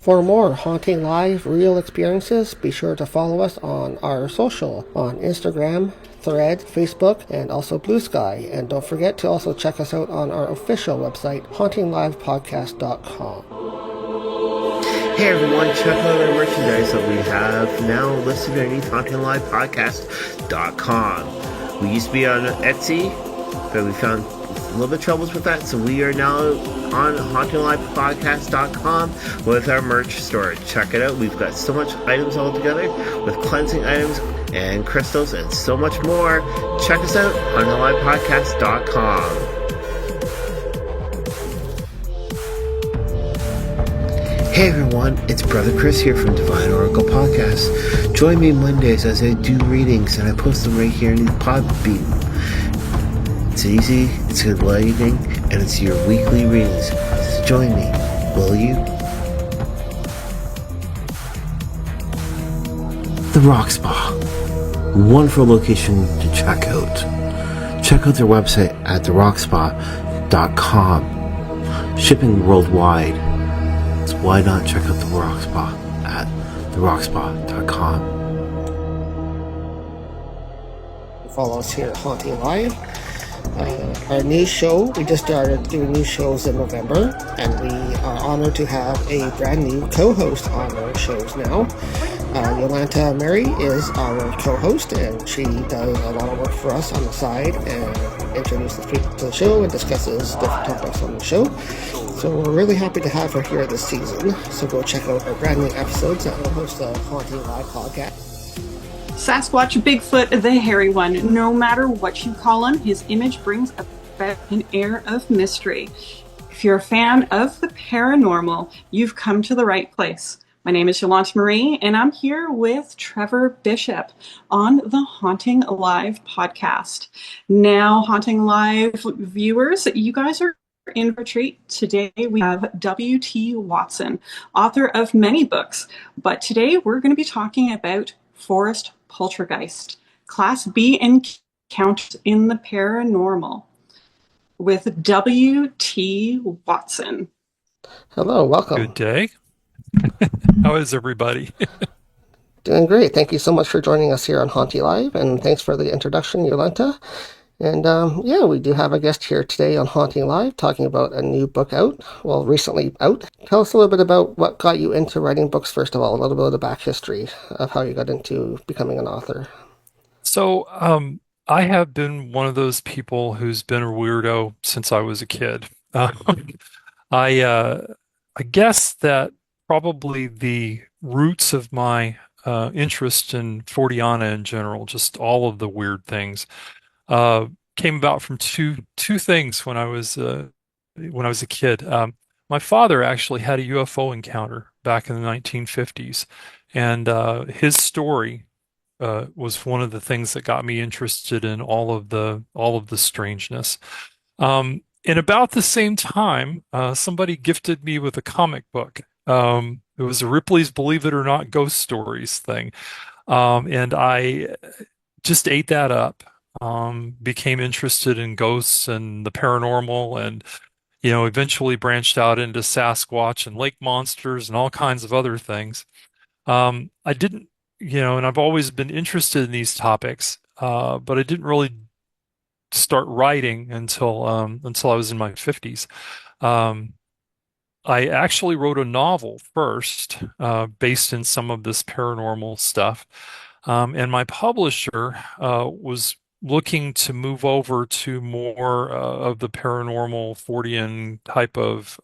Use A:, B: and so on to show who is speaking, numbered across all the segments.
A: For more Haunting Live real experiences, be sure to follow us on our social on Instagram, Thread, Facebook, and also Blue Sky. And don't forget to also check us out on our official website, HauntingLivePodcast.com.
B: Hey everyone, check out our merchandise that we have now listed underneath HauntingLivePodcast.com. We used to be on Etsy, but we found a little bit of troubles with that, so we are now on HauntingLivePodcast.com with our merch store. Check it out. We've got so much items all together with cleansing items and crystals and so much more. Check us out, HauntingLivePodcast.com. Hey everyone, it's Brother Chris here from Divine Oracle Podcast. Join me Mondays as I do readings and I post them right here in the Podbean. It's easy, it's enlightening, and it's your weekly readings. So join me, will you? The Rock Spa. Wonderful location to check out. Check out their website at therockspa.com. Shipping worldwide. So why not check out the Rock Spa at therockspa.com.
A: Follow us here at Haunting Live. Our new show, we just started doing new shows in November, and we are honored to have a brand new co-host on our shows now. Yolanta Meri is our co-host, and she does a lot of work for us on the side and introduces people to the show and discusses different topics on the show. So we're really happy to have her here this season. So go check out our brand new episodes that will host the Haunting Live podcast.
C: Sasquatch, Bigfoot, the hairy one. No matter what you call him, his image brings about an air of mystery. If you're a fan of the paranormal, you've come to the right place. My name is Yolanta Meri, and I'm here with Trevor Bishop on the Haunting Live podcast. Now, Haunting Live viewers, you guys are in for a treat. Today we have W.T. Watson, author of many books, but today we're going to be talking about Forest Poltergeist, Class B Encounters in the Paranormal, with W.T. Watson.
A: Hello, welcome.
D: Good day. How is everybody?
A: Doing great. Thank you so much for joining us here on Haunting Live, and thanks for the introduction, Yolanta. And we do have a guest here today on Haunting Live talking about a new book recently out. Tell us a little bit about what got you into writing books, first of all, a little bit of the back history of how you got into becoming an author.
D: So, I have been one of those people who's been a weirdo since I was a kid. I guess that probably the roots of my interest in Forteana in general, just all of the weird things, came about from two things when I was a kid. My father actually had a UFO encounter back in the 1950s, and his story was one of the things that got me interested in all of the strangeness. And about the same time, somebody gifted me with a comic book. It was a Ripley's Believe It or Not Ghost Stories thing, and I just ate that up. Became interested in ghosts and the paranormal, and eventually branched out into Sasquatch and lake monsters and all kinds of other things. I didn't, and I've always been interested in these topics, but I didn't really start writing until I was in my 50s. I actually wrote a novel first, based in some of this paranormal stuff, and my publisher was looking to move over to more of the paranormal Fortean type of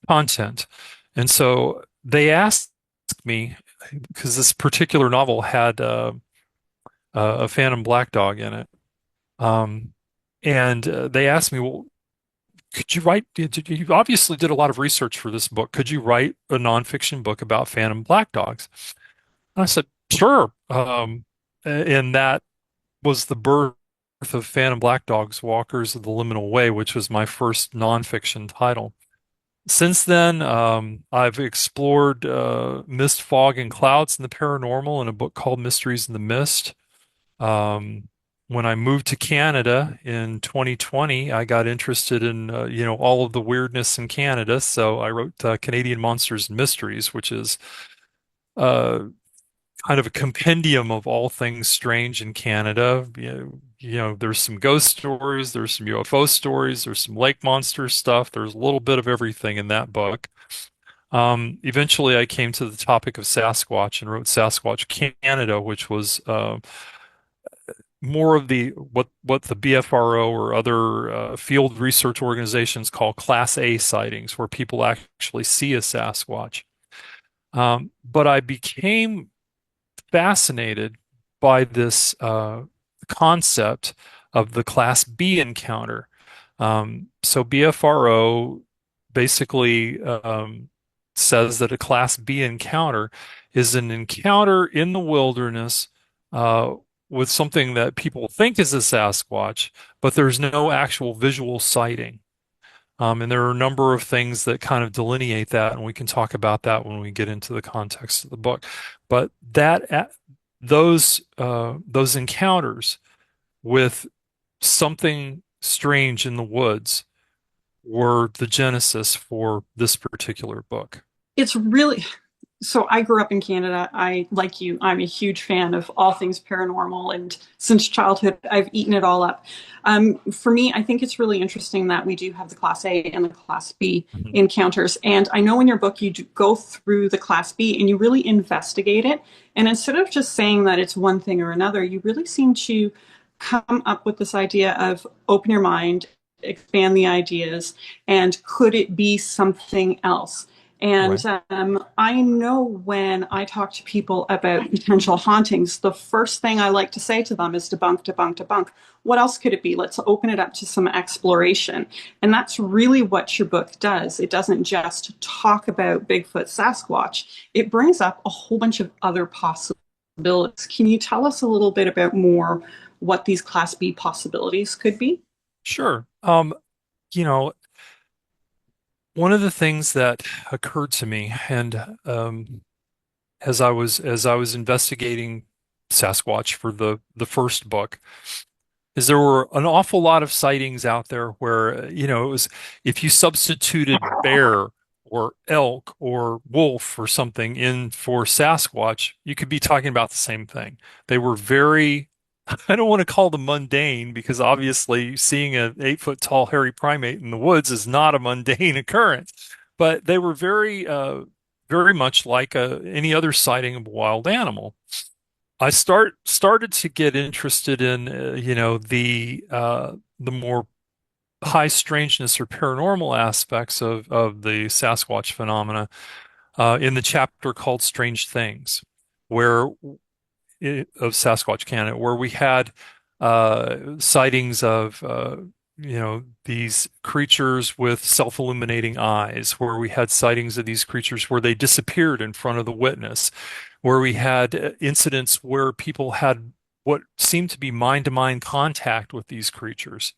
D: content. And so they asked me, because this particular novel had a phantom black dog in it, and they asked me, well, could you write, you obviously did a lot of research for this book, could you write a nonfiction book about phantom black dogs? And I said, sure. And that was the birth of Phantom Black Dogs, Walkers of the Liminal Way, which was my first nonfiction title. Since then, I've explored mist, fog, and clouds in the paranormal in a book called Mysteries in the Mist. When I moved to Canada in 2020, I got interested in all of the weirdness in Canada. So I wrote Canadian Monsters and Mysteries, which is uh, kind of a compendium of all things strange in Canada. There's some ghost stories, there's some UFO stories, there's some lake monster stuff. There's a little bit of everything in that book. Eventually, I came to the topic of Sasquatch and wrote Sasquatch Canada, which was more of the what the BFRO or other field research organizations call Class A sightings, where people actually see a Sasquatch. But I became fascinated by this concept of the Class B encounter. So BFRO basically says that a Class B encounter is an encounter in the wilderness uh, with something that people think is a Sasquatch, but there's no actual visual sighting. And there are a number of things that kind of delineate that, and we can talk about that when we get into the context of the book. But those encounters with something strange in the woods were the genesis for this particular book.
C: It's really so I grew up in Canada. I, like you, I'm a huge fan of all things paranormal, and since childhood, I've eaten it all up. For me, I think it's really interesting that we do have the Class A and the Class B
D: Mhm.
C: encounters. And I know in your book, you do go through the Class B and you really investigate it. And instead of just saying that it's one thing or another, you really seem to come up with this idea of open your mind, expand the ideas, and could it be something else? And
D: Right.
C: I know when I talk to people about potential hauntings, the first thing I like to say to them is debunk, debunk, debunk. What else could it be? Let's open it up to some exploration. And that's really what your book does. It doesn't just talk about Bigfoot, Sasquatch, it brings up a whole bunch of other possibilities. Can you tell us a little bit about more what these Class B possibilities could be?
D: Sure. You know, one of the things that occurred to me, and as I was investigating Sasquatch for the first book, is there were an awful lot of sightings out there where, it was if you substituted bear or elk or wolf or something in for Sasquatch, you could be talking about the same thing. They were very, I don't want to call them mundane because obviously seeing an 8 foot tall hairy primate in the woods is not a mundane occurrence, but they were very much like any other sighting of a wild animal. I started to get interested in the more high strangeness or paranormal aspects of the Sasquatch phenomena in the chapter called Strange Things, where of Sasquatch Canada, where we had sightings of these creatures with self-illuminating eyes, where we had sightings of these creatures where they disappeared in front of the witness, where we had incidents where people had what seemed to be mind-to-mind contact with these creatures.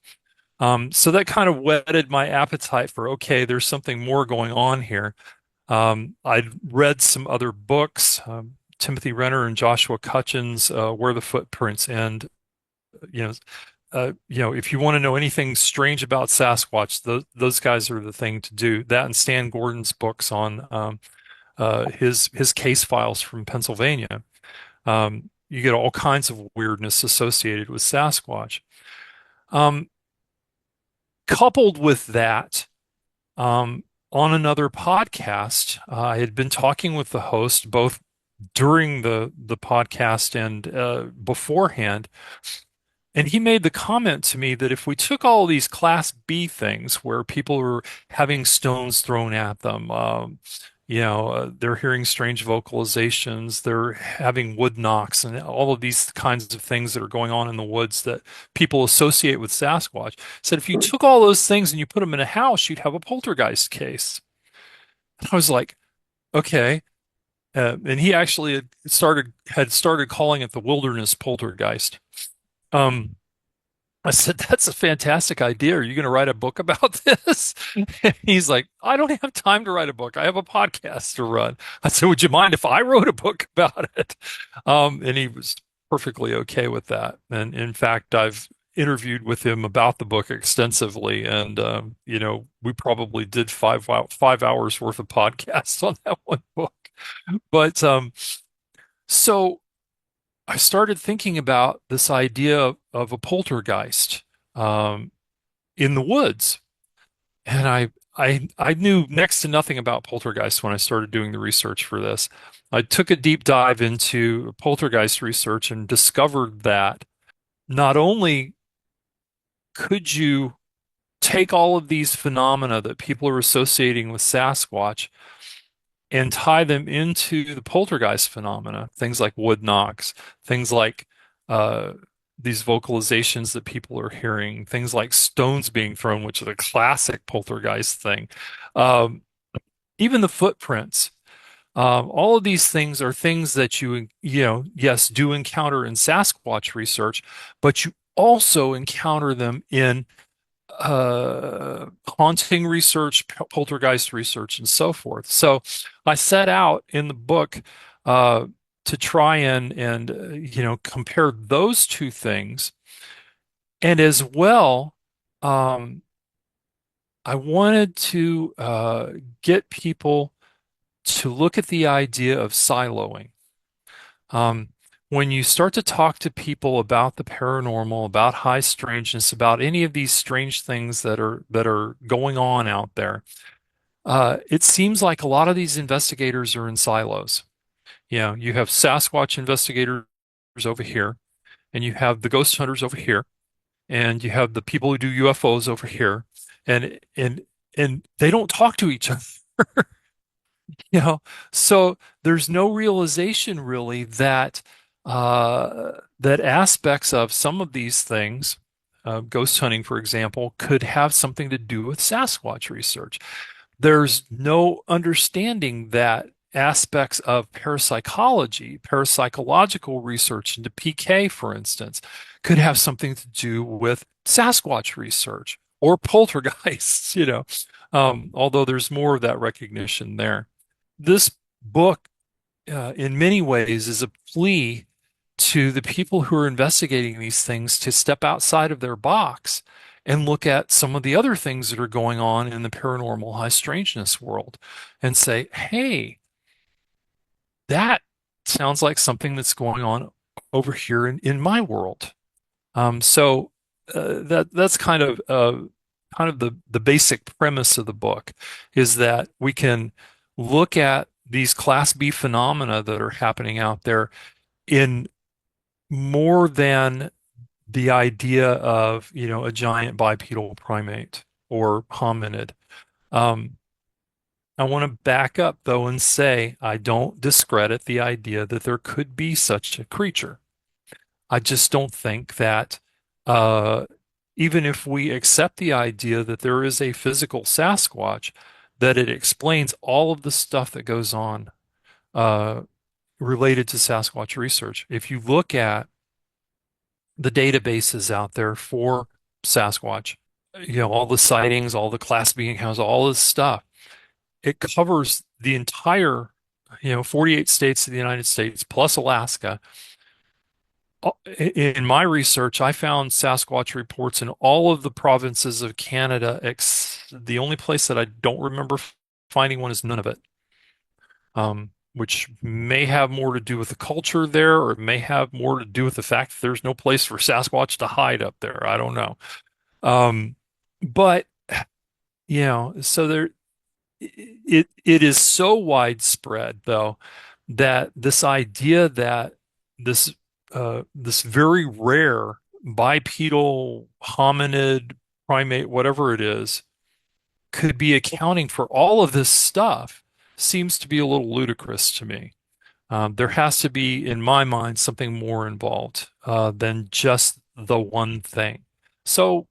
D: So that kind of whetted my appetite for, okay, there's something more going on here. I'd read some other books, Timothy Renner and Joshua Cutchin's Where the Footprints End. You know, if you want to know anything strange about Sasquatch, those guys are the thing to do. That and Stan Gordon's books on his case files from Pennsylvania. You get all kinds of weirdness associated with Sasquatch. Um, Coupled with that, on another podcast, I had been talking with the host both during the podcast and beforehand, and he made the comment to me that if we took all these Class B things where people were having stones thrown at them, they're hearing strange vocalizations, they're having wood knocks, and all of these kinds of things that are going on in the woods that people associate with Sasquatch, said if you took all those things and you put them in a house, you'd have a poltergeist case. And I was like, okay. And he actually had started calling it the wilderness poltergeist. Um, I said, that's a fantastic idea. Are you going to write a book about this? And he's like, I don't have time to write a book. I have a podcast to run. I said, would you mind if I wrote a book about it? And he was perfectly okay with that. And in fact, I've interviewed with him about the book extensively, and we probably did 5 hours worth of podcasts on that one book. But so I started thinking about this idea of a poltergeist um, in the woods, and I knew next to nothing about poltergeists when I started doing the research for this. I took a deep dive into poltergeist research and discovered that not only could you take all of these phenomena that people are associating with Sasquatch and tie them into the poltergeist phenomena, things like wood knocks, things like uh, these vocalizations that people are hearing, things like stones being thrown, which is a classic poltergeist thing. Um, Even the footprints. All of these things are things that yes, do encounter in Sasquatch research, but you also encounter them in haunting research, poltergeist research, and so forth. So I set out in the book uh, to try and compare those two things, and as well, um, I wanted to get people to look at the idea of siloing. Um, when you start to talk to people about the paranormal, about high strangeness, about any of these strange things that are going on out there, it seems like a lot of these investigators are in silos. You have Sasquatch investigators over here, and you have the ghost hunters over here, and you have the people who do UFOs over here, and they don't talk to each other. You know, so there's no realization really that aspects of some of these things, ghost hunting, for example, could have something to do with Sasquatch research. There's no understanding that aspects of parapsychology, parapsychological research into PK, for instance, could have something to do with Sasquatch research or poltergeists, although there's more of that recognition there. This book, in many ways, is a plea to the people who are investigating these things to step outside of their box and look at some of the other things that are going on in the paranormal high strangeness world and say, hey, that sounds like something that's going on over here in my world. That's kind of the basic premise of the book is that we can look at these Class B phenomena that are happening out there in more than the idea of, a giant bipedal primate or hominid. I want to back up though and say I don't discredit the idea that there could be such a creature. I just don't think that uh, even if we accept the idea that there is a physical Sasquatch, that it explains all of the stuff that goes on uh, related to Sasquatch research. If you look at the databases out there for Sasquatch, all the sightings, all the Class B encounters, all this stuff, it covers the entire, 48 states of the United States plus Alaska. In my research, I found Sasquatch reports in all of the provinces of Canada. The only place that I don't remember finding one is Nunavut, which may have more to do with the culture there, or it may have more to do with the fact that there's no place for Sasquatch to hide up there. I don't know. But so it is so widespread though that this idea that this very rare bipedal hominid primate, whatever it is, could be accounting for all of this stuff seems to be a little ludicrous to me. There has to be, in my mind, something more involved than just the one thing. So,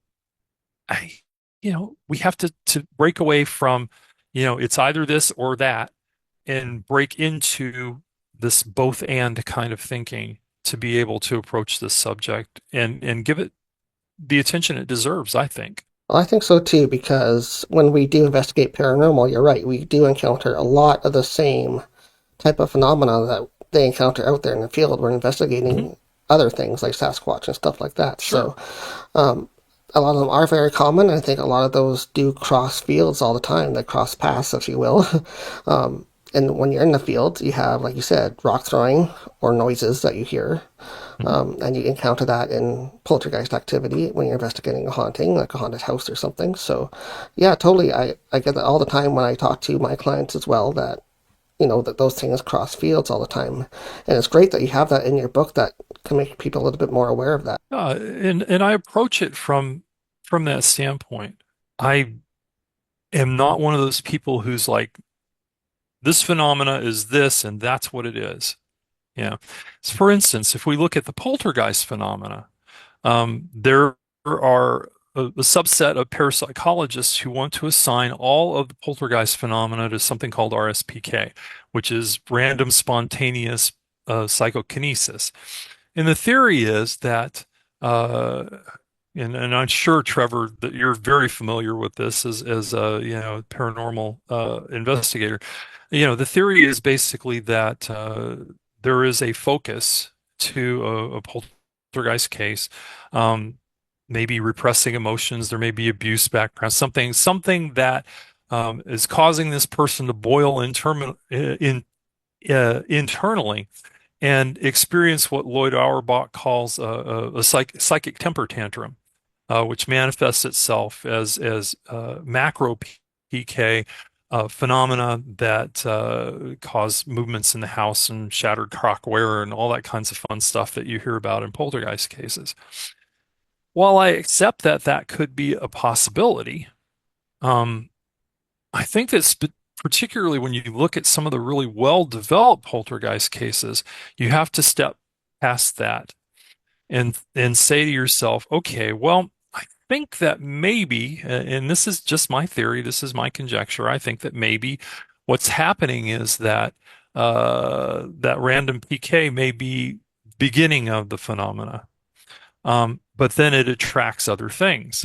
D: we have to break away from, it's either this or that, and break into this both and kind of thinking to be able to approach this subject and give it the attention it deserves, I think.
A: Well, I think so too, because when we do investigate paranormal, you're right, we do encounter a lot of the same type of phenomena that they encounter out there in the field we're investigating. other things like Sasquatch and stuff like that.
D: Sure.
A: So a lot of them are very common. I think a lot of those do cross fields all the time. They cross paths, if you will. And when you're in the field, you have, like you said, rock throwing or noises that you hear.
D: Mhm.
A: And you encounter that in poltergeist activity when you're investigating a haunting, like a haunted house or something. So, yeah, totally. I get that all the time when I talk to my clients as well, that, that those things cross fields all the time. And it's great that you have that in your book that can make people a little bit more aware of that.
D: And I approach it from that standpoint. I am not one of those people who's like, this phenomena is this and that's what it is. Yeah. So for instance, if we look at the poltergeist phenomena, there are a subset of parapsychologists who want to assign all of the poltergeist phenomena to something called RSPK, which is random spontaneous psychokinesis. And the theory is that, uh, and I'm sure, Trevor, that you're very familiar with this as a paranormal investigator. The theory is basically that there is a focus to a poltergeist case, um, maybe repressing emotions. There may be abuse background, something that is causing this person to boil internally and experience what Lloyd Auerbach calls a psychic temper tantrum, which manifests itself as macro PK phenomena that cause movements in the house and shattered crockware and all that kinds of fun stuff that you hear about in poltergeist cases. While I accept that that could be a possibility, um, I think that particularly when you look at some of the really well-developed poltergeist cases, you have to step past that and say to yourself, okay, well, I think that maybe, and this is just my theory, this is my conjecture, I think that maybe what's happening is that that random PK may be beginning of the phenomena, but then it attracts other things.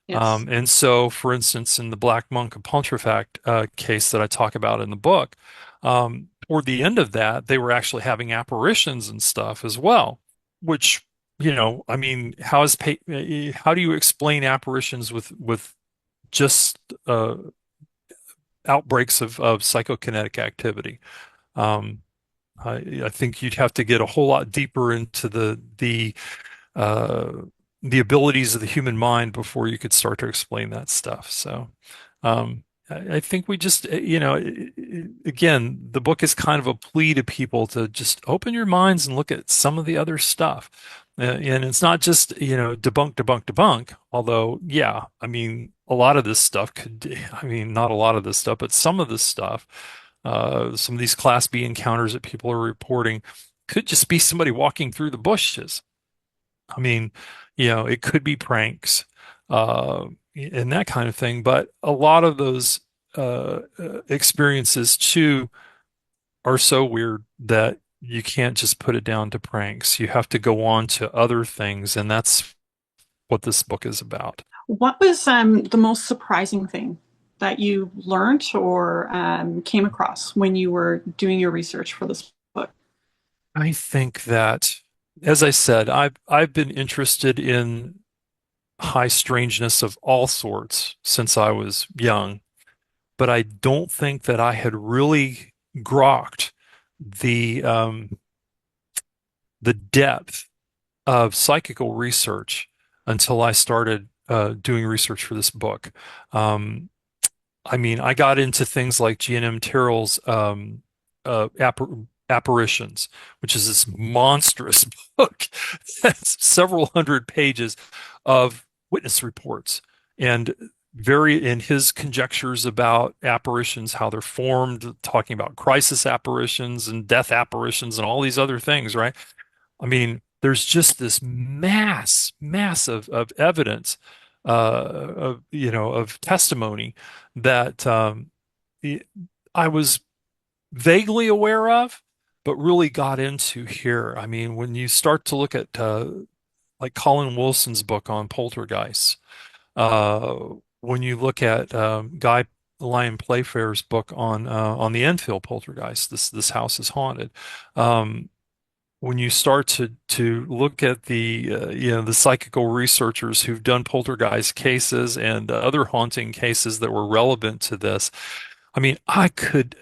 C: Yes.
D: And so, for instance, in the Black Monk of Pontefract case that I talk about in the book, toward the end of that, they were actually having apparitions and stuff as well, which, I mean, how do you explain apparitions with just outbreaks of psychokinetic activity? Um, I think you'd have to get a whole lot deeper into uh, the abilities of the human mind before you could start to explain that stuff. So, I think we just, again, the book is kind of a plea to people to just open your minds and look at some of the other stuff. And it's not just, debunk, debunk, debunk. Although, yeah, I mean, a lot of this stuff I mean, not a lot of this stuff, but some of this stuff, some of these Class B encounters that people are reporting could just be somebody walking through the bushes. I mean, it could be pranks, and that kind of thing. But a lot of those experiences too are so weird that you can't just put it down to pranks. You have to go on to other things, and that's what this book is about.
C: What was the most surprising thing that you learned or came across when you were doing your research for this book?
D: I think that, as I said, I've been interested in high strangeness of all sorts since I was young, but I don't think that I had really grokked the the depth of psychical research until I started doing research for this book. Um, I mean, I got into things like G&M Terrell's Apparitions, which is this monstrous book that's several hundred pages of witness reports and very in his conjectures about apparitions, how they're formed, talking about crisis apparitions and death apparitions and all these other things, right? I mean, there's just this mass of evidence, of testimony that I was vaguely aware of, but really got into here. I mean, when you start to look at like Colin Wilson's book on poltergeists, uh, when you look at Guy Lyon Playfair's book on the Enfield poltergeist, this house is haunted. Um, when you start to look at the the psychical researchers who've done poltergeist cases and other haunting cases that were relevant to this, I mean, I could,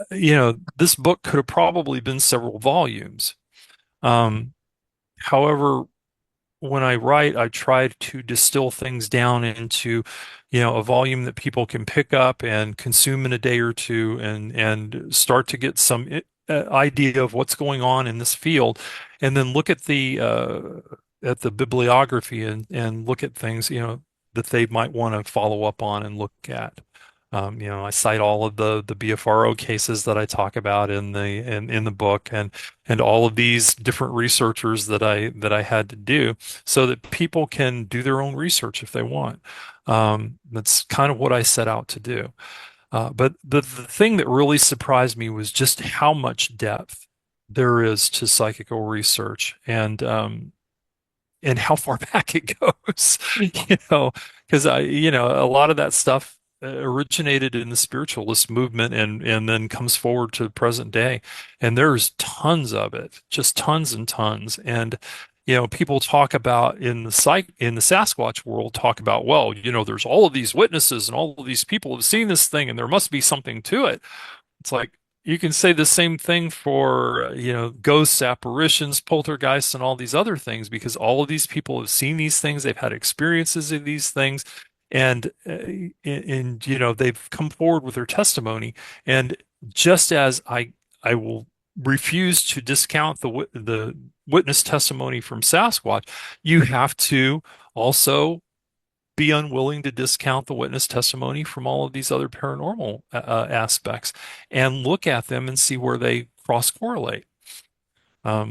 D: this book could have probably been several volumes. Um, However, when I write, I try to distill things down into, a volume that people can pick up and consume in a day or two, and start to get some idea of what's going on in this field, and then look at the bibliography and look at things, that they might want to follow up on and look at. I cite all of the BFRO cases that I talk about in the book, and all of these different researchers that I had to do so that people can do their own research if they want. That's kind of what I set out to do. But the thing that really surprised me was just how much depth there is to psychical research, and how far back it goes, because a lot of that stuff originated in the spiritualist movement and then comes forward to the present day. And there's tons of it, just tons and tons. And, people talk about in the Sasquatch world, talk about, well, there's all of these witnesses and all of these people have seen this thing and there must be something to it. It's like you can say the same thing for, ghosts, apparitions, poltergeists, and all these other things because all of these people have seen these things, they've had experiences of these things, and they've come forward with their testimony. And just as I will refuse to discount the witness testimony from Sasquatch, you have to also be unwilling to discount the witness testimony from all of these other paranormal aspects and look at them and see where they cross correlate.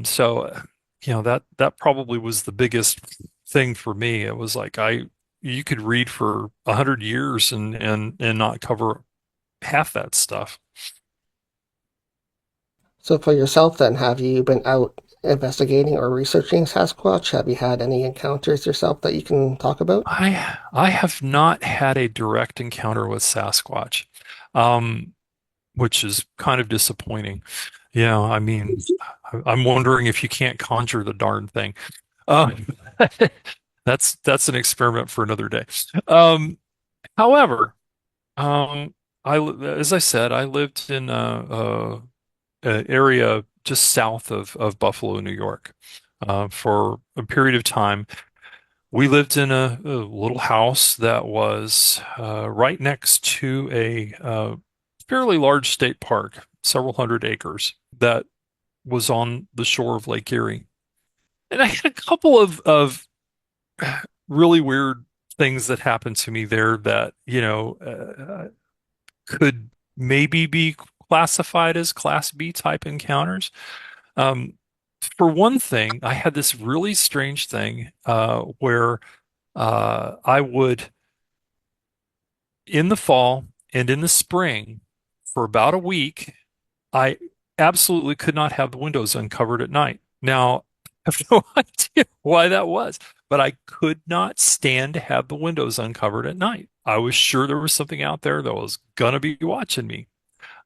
D: So, that probably was the biggest thing for me. It was like you could read for 100 years and not cover half that stuff.
A: So for yourself then, have you been out investigating or researching Sasquatch? Have you had any encounters yourself that you can talk about?
D: I have not had a direct encounter with Sasquatch, um, which is kind of disappointing. I mean, I'm wondering if you can't conjure the darn thing. Um, that's an experiment for another day. However, um, as I said, I lived in a area just south of Buffalo, New York, for a period of time. We lived in a little house that was right next to a fairly large state park, several hundred acres, that was on the shore of Lake Erie. And I had a couple of really weird things that happened to me there that, could maybe be classified as Class B type encounters. Um, for one thing, I had this really strange thing where I would, in the fall and in the spring, for about a week, I absolutely could not have the windows uncovered at night. Now, I have no idea why that was, but I could not stand to have the windows uncovered at night. I was sure there was something out there that was gonna be watching me.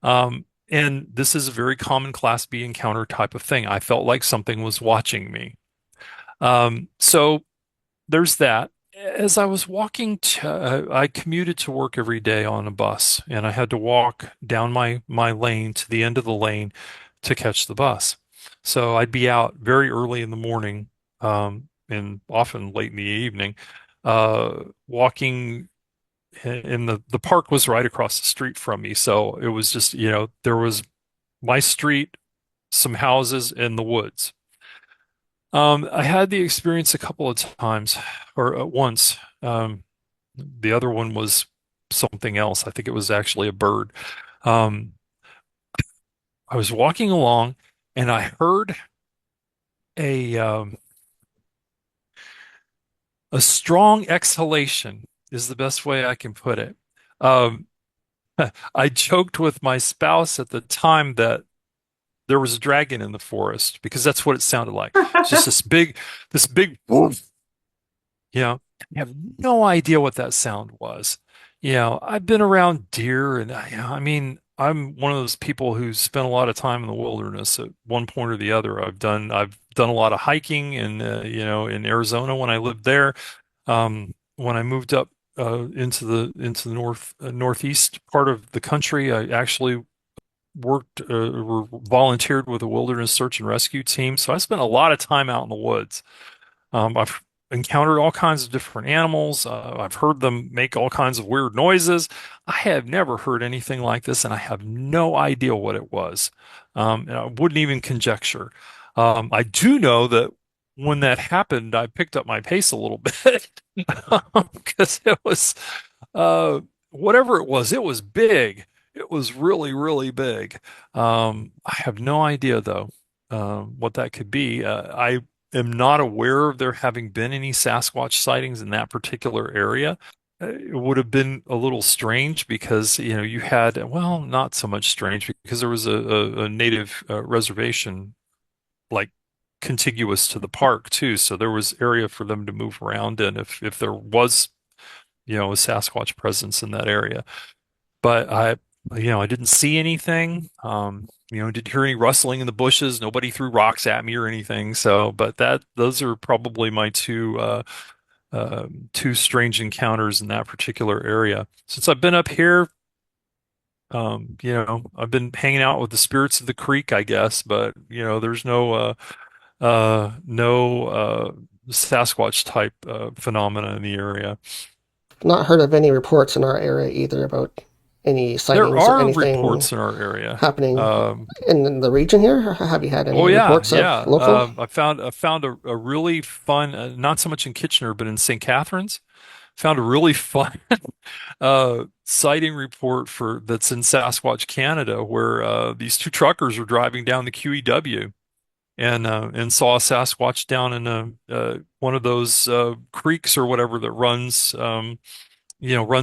D: And this is a very common Class B encounter type of thing. I felt like something was watching me. So there's that. As I was walking I commuted to work every day on a bus, and I had to walk down my lane to the end of the lane to catch the bus. So I'd be out very early in the morning, and often late in the evening, walking, and the park was right across the street from me. So it was just, there was my street, some houses, and the woods. I had the experience a couple of times, or once. The other one was something else. I think it was actually a bird. Um, I was walking along and I heard a um, a strong exhalation is the best way I can put it. Um, I joked with my spouse at the time that there was a dragon in the forest because that's what it sounded like. It's just this big woof. I have no idea what that sound was. I've been around deer and I mean, I'm one of those people who spent a lot of time in the wilderness at one point or the other. I've done a lot of hiking in Arizona when I lived there. When I moved up into the northeast part of the country, I actually worked or volunteered with a wilderness search and rescue team. So I spent a lot of time out in the woods. I've encountered all kinds of different animals. I've heard them make all kinds of weird noises. I have never heard anything like this, and I have no idea what it was. And I wouldn't even conjecture. I do know that when that happened, I picked up my pace a little bit because it was uh, whatever it was big. It was really, really big. I have no idea though what that could be. I am not aware of there having been any Sasquatch sightings in that particular area. It would have been a little strange because, you had, well, not so much strange because there was a native reservation like contiguous to the park too. So there was area for them to move around in if there was, a Sasquatch presence in that area. But I didn't see anything. Didn't hear any rustling in the bushes. Nobody threw rocks at me or anything. So, but those are probably my two strange encounters in that particular area. Since I've been up here, I've been hanging out with the spirits of the creek, I guess. But there's no Sasquatch type phenomena in the area.
A: Not heard of any reports in our area either about any
D: There
A: sightings or
D: are
A: anything
D: reports in our area.
A: happening
D: Um,
A: in the region here. Have you had
D: Oh
A: any
D: yeah,
A: reports of
D: yeah.
A: local?
D: I found a really fun, not so much in Kitchener, but in St. Catharines. Found a really fun sighting report for that's in Sasquatch, Canada, where these two truckers were driving down the QEW and saw a Sasquatch down in one of those creeks or whatever that runs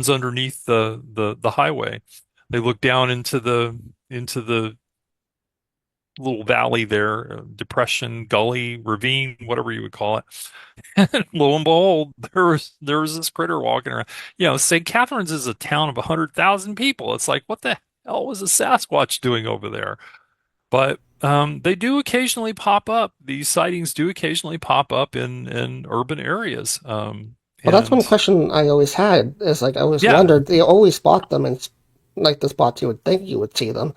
D: underneath the highway. They looked down into the little valley there, depression, gully, ravine, whatever you would call it. And lo and behold, there was this critter walking around. St. Catharines is a town of 100,000 people. It's like, what the hell was a Sasquatch doing over there? But they do occasionally pop up. These sightings do occasionally pop up in urban areas.
A: Well, that's one
D: And
A: question I always had. Is like I always
D: yeah,
A: wondered. They always spot them in like the spots you would think you would see them,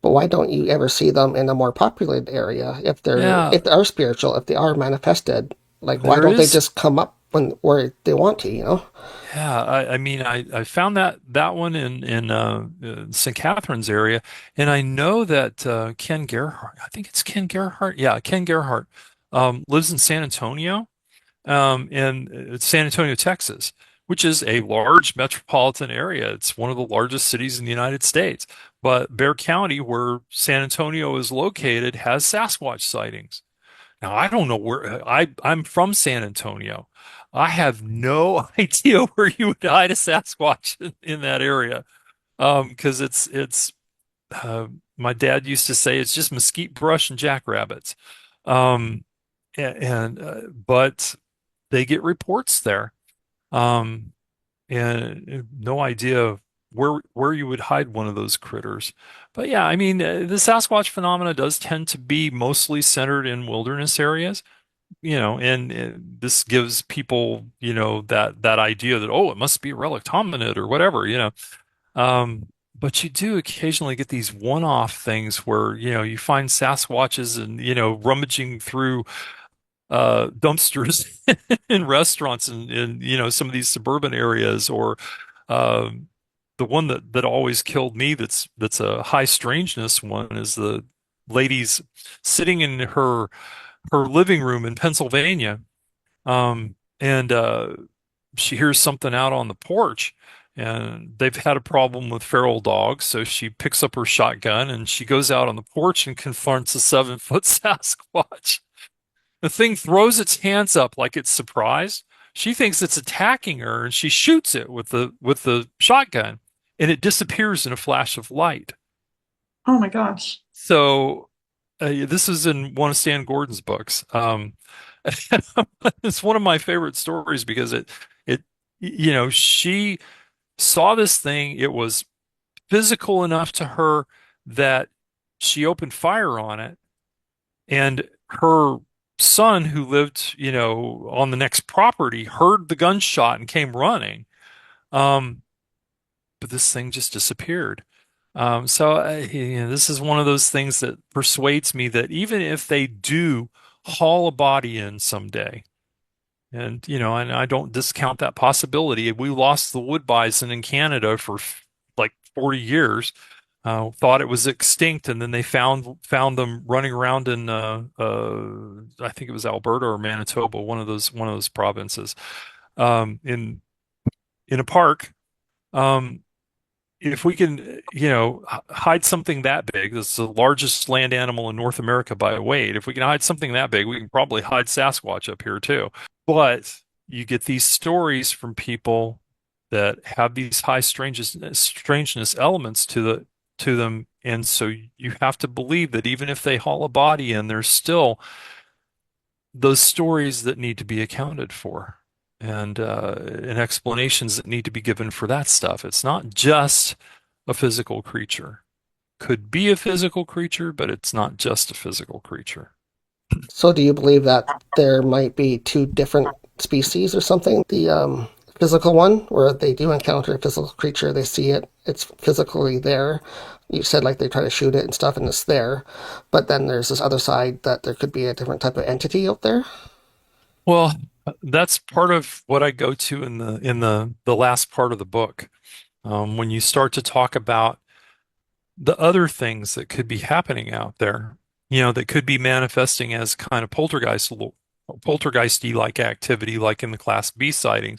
A: but why don't you ever see them in a more populated area
D: yeah,
A: if they are spiritual, if they are manifested? Like why
D: there
A: don't they
D: is.
A: just come up when where they want to?
D: Yeah, I mean, I found that one in St. Catharines area, and I know that Ken Gerhart, I think it's Ken Gerhart, yeah, Ken Gerhart, lives in San Antonio, in San Antonio, Texas, which is a large metropolitan area. It's one of the largest cities in the United States. But Bexar County, where San Antonio is located, has Sasquatch sightings. Now, I don't know where I'm from San Antonio. I have no idea where you would hide a Sasquatch in that area. Because it's my dad used to say it's just mesquite brush and jackrabbits. Um, but they get reports there. Um, and no idea where you would hide one of those critters. But yeah, I mean, the Sasquatch phenomena does tend to be mostly centered in wilderness areas, and this gives people, that idea that, oh, it must be a relict hominid or whatever. But you do occasionally get these one-off things where, you find Sasquatches and, rummaging through dumpsters in restaurants in some of these suburban areas, or um, the one that always killed me that's a high strangeness one is the lady's sitting in her living room in Pennsylvania, and she hears something out on the porch. And they've had a problem with feral dogs, so she picks up her shotgun and she goes out on the porch and confronts a 7-foot Sasquatch. The thing throws its hands up like it's surprised. She thinks it's attacking her and she shoots it with the shotgun, and it disappears in a flash of light.
C: Oh my gosh.
D: So this is in one of Stan Gordon's books. It's one of my favorite stories because it she saw this thing. It was physical enough to her that she opened fire on it, and her son, who lived, on the next property, heard the gunshot and came running. Um, but this thing just disappeared. This is one of those things that persuades me that even if they do haul a body in someday, and I don't discount that possibility. We lost the wood bison in Canada for like 40 years. Thought it was extinct, and then they found them running around in I think it was Alberta or Manitoba, one of those provinces, in a park. Um, if we can, hide something that big, this is the largest land animal in North America by weight. If we can hide something that big, we can probably hide Sasquatch up here too. But you get these stories from people that have these high strangeness elements to them, and so you have to believe that even if they haul a body in, there's still those stories that need to be accounted for, and explanations that need to be given for that stuff. It's not just a physical creature. Could be a physical creature, but it's not just a physical creature.
A: So, do you believe that there might be two different species or something? The physical one, where they do encounter a physical creature, they see it, it's physically there. You said like they try to shoot it and stuff, and it's there. But then there's this other side that there could be a different type of entity out there.
D: Well, that's part of what I go to in the last part of the book. When you start to talk about the other things that could be happening out there, that could be manifesting as kind of poltergeisty like activity, like in the Class B sightings,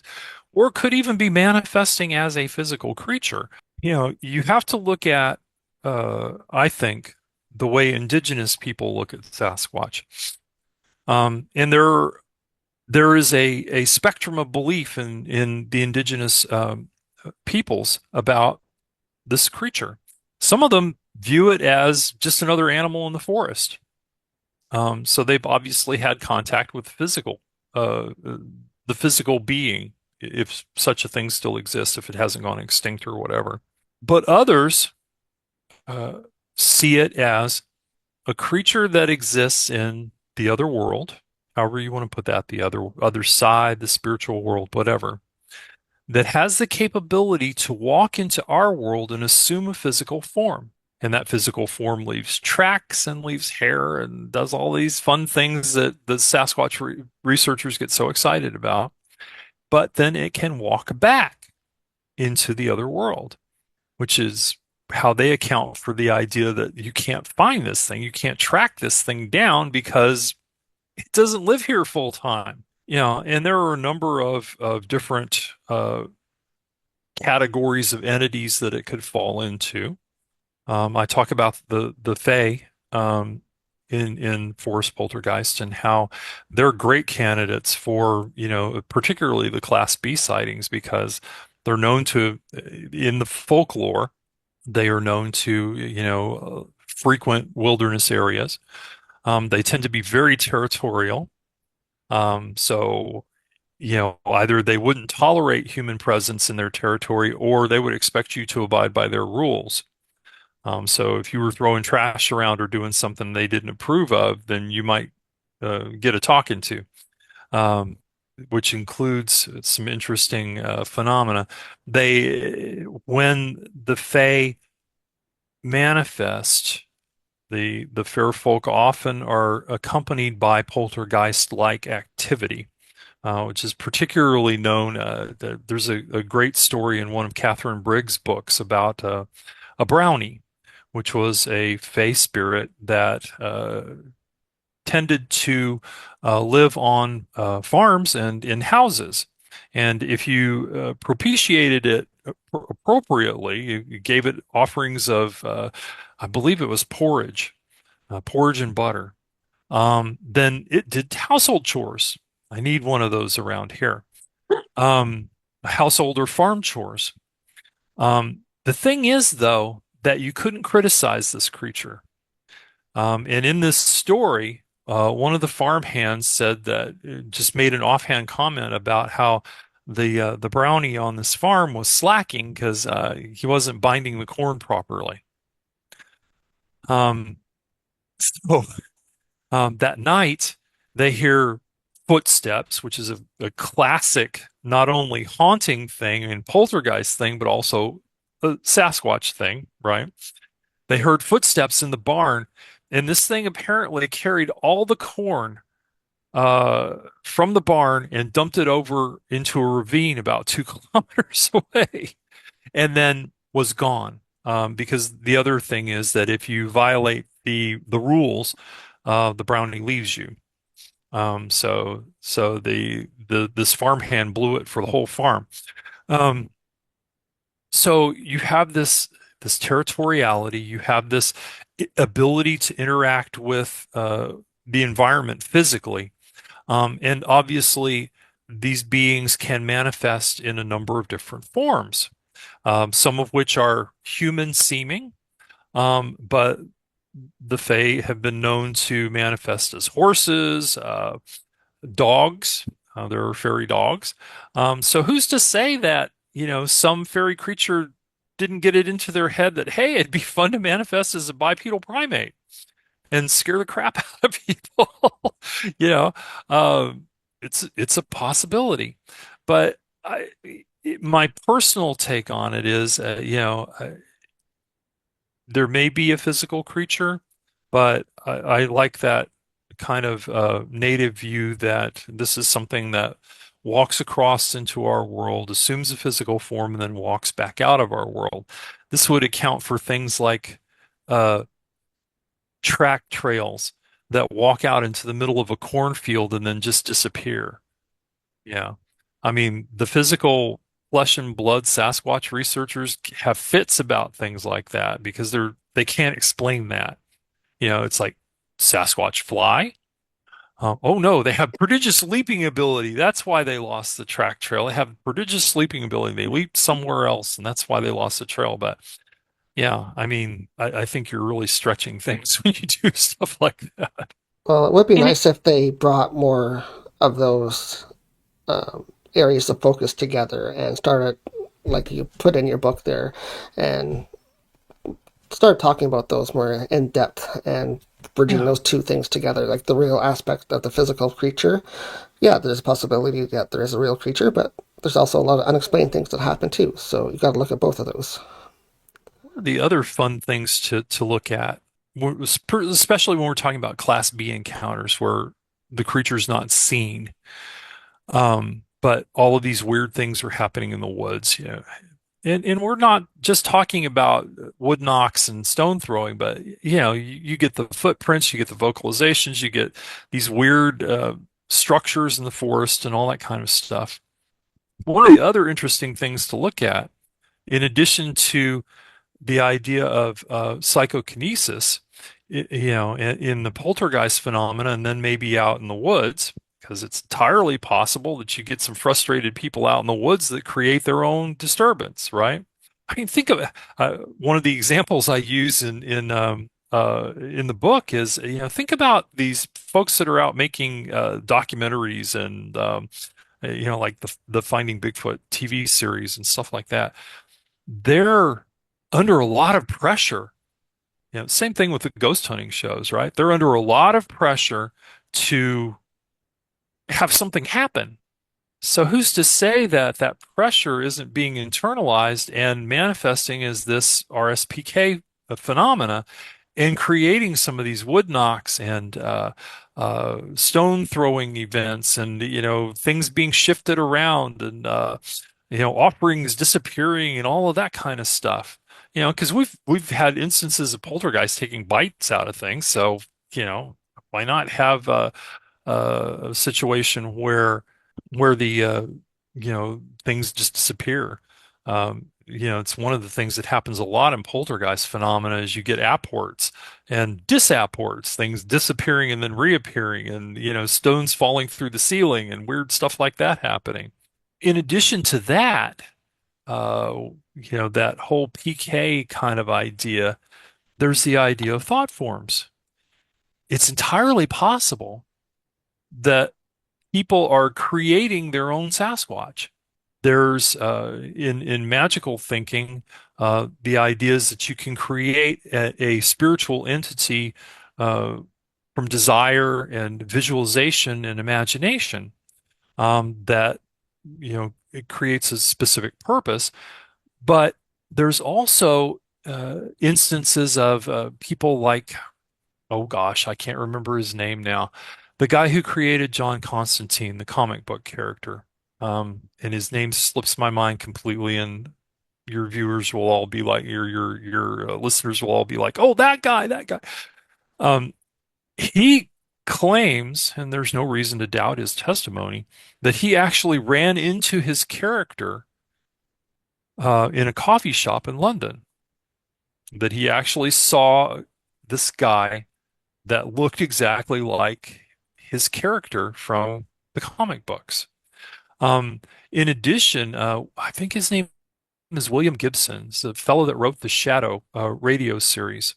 D: or could even be manifesting as a physical creature. You have to look at, I think, the way indigenous people look at Sasquatch. And there is a spectrum of belief in the indigenous peoples about this creature. Some of them view it as just another animal in the forest. So they've obviously had contact with the physical being, if such a thing still exists, if it hasn't gone extinct or whatever. But others uh, see it as a creature that exists in the other world, however you want to put that, the other side, the spiritual world, whatever, that has the capability to walk into our world and assume a physical form. And that physical form leaves tracks and leaves hair and does all these fun things that the Sasquatch researchers get so excited about. But then it can walk back into the other world, which is how they account for the idea that you can't find this thing, you can't track this thing down because it doesn't live here full time. And there are a number of different categories of entities that it could fall into. I talk about the Fae in Forest Poltergeist and how they're great candidates for, particularly the Class B sightings, because they're known to, in the folklore, they are known to, frequent wilderness areas. They tend to be very territorial. So, either they wouldn't tolerate human presence in their territory, or they would expect you to abide by their rules. So if you were throwing trash around or doing something they didn't approve of, then you might get a talking to, which includes some interesting phenomena. When the Fae manifest, the fair folk often are accompanied by poltergeist-like activity, which is particularly known. There's a great story in one of Catherine Briggs' books about a brownie, which was a Fae spirit that tended to live on farms and in houses. And if you propitiated it appropriately, you gave it offerings of, I believe it was porridge and butter, then it did household chores. I need one of those around here. Household or farm chores. The thing is, though, that you couldn't criticize this creature. And in this story, one of the farmhands said that, just made an offhand comment about how the brownie on this farm was slacking because he wasn't binding the corn properly. Um, so that night they hear footsteps, which is a classic, not only haunting thing and poltergeist thing, but also a Sasquatch thing, right? They heard footsteps in the barn, and this thing apparently carried all the corn from the barn and dumped it over into a ravine about 2 kilometers away, and then was gone. Because the other thing is that if you violate the rules, the brownie leaves you. So the this farmhand blew it for the whole farm. Um, so you have this territoriality, you have this ability to interact with the environment physically, and obviously these beings can manifest in a number of different forms, some of which are human seeming, but the Fae have been known to manifest as horses, dogs. There are fairy dogs. So who's to say that, some fairy creature didn't get it into their head that, hey, it'd be fun to manifest as a bipedal primate and scare the crap out of people. You know, um, it's a possibility. But my personal take on it is, there may be a physical creature, but I like that kind of native view that this is something that walks across into our world, assumes a physical form, and then walks back out of our world. This would account for things like uh, track trails that walk out into the middle of a cornfield and then just disappear. Yeah. I mean, the physical flesh and blood Sasquatch researchers have fits about things like that because they can't explain that. It's like Sasquatch fly. Oh no, they have prodigious leaping ability. That's why they lost the track trail. They have prodigious leaping ability. They leaped somewhere else, and that's why they lost the trail. But yeah, I mean, I think you're really stretching things when you do stuff like that.
A: Well, it would be
C: And it,
A: nice if they brought more of those areas of focus together and started, like you put in your book there, and start talking about those more in depth and bridging
D: Yeah.
A: those two things together, like the real aspect of the physical creature. Yeah, there's a possibility that there is a real creature, but there's also a lot of unexplained things that happen too. So you got to look at both of those.
D: The other fun things to look at, especially when we're talking about Class B encounters, where the creature's not seen, but all of these weird things are happening in the woods. And we're not just talking about wood knocks and stone throwing, but you get the footprints, you get the vocalizations, you get these weird structures in the forest and all that kind of stuff. One of the other interesting things to look at, in addition to the idea of psychokinesis, in the poltergeist phenomena, and then maybe out in the woods, because it's entirely possible that you get some frustrated people out in the woods that create their own disturbance, right? I mean, think of one of the examples I use in the book is, think about these folks that are out making documentaries and like the Finding Bigfoot TV series and stuff like that. They're under a lot of pressure. Same thing with the ghost hunting shows, right? They're under a lot of pressure to have something happen. So who's to say that that pressure isn't being internalized and manifesting as this RSPK phenomena and creating some of these wood knocks and stone throwing events and things being shifted around and offerings disappearing and all of that kind of stuff. Because we've had instances of poltergeists taking bites out of things. So why not have a situation where the things just disappear. It's one of the things that happens a lot in poltergeist phenomena is you get apports and disapports, things disappearing and then reappearing, and stones falling through the ceiling and weird stuff like that happening. In addition to that, that whole PK kind of idea, there's the idea of thought forms. It's entirely possible that people are creating their own Sasquatch. There's in magical thinking, the idea is that you can create a spiritual entity uh, from desire and visualization and imagination, that it creates a specific purpose. But there's also instances of people like, oh gosh, I can't remember his name now. The guy who created John Constantine, the comic book character. And his name slips my mind completely, and your viewers will all be like, your listeners will all be like, oh, that guy, that guy. Um, he claims, and there's no reason to doubt his testimony, that he actually ran into his character in a coffee shop in London. That he actually saw this guy that looked exactly like his character from the comic books. Um, in addition, I think his name is William Gibson, the fellow that wrote the Shadow radio series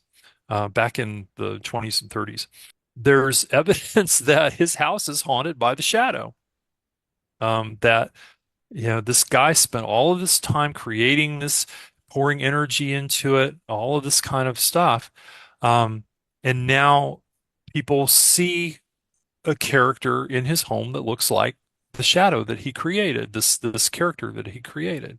D: back in the 20s and 30s. There's evidence that his house is haunted by the shadow. That this guy spent all of this time creating this, pouring energy into it, all of this kind of stuff. And now people see a character in his home that looks like the shadow that he created, this character that he created.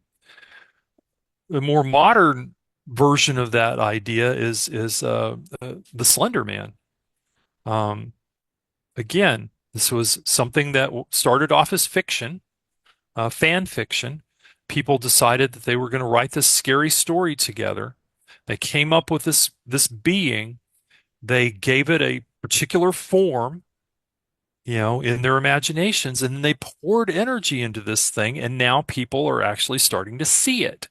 D: The more modern version of that idea is the Slender Man. Um, Again, this was something that started off as fiction, fan fiction. People decided that they were going to write this scary story together. They came up with this being. They gave it a particular form, in their imaginations, and then they poured energy into this thing, and now people are actually starting to see it.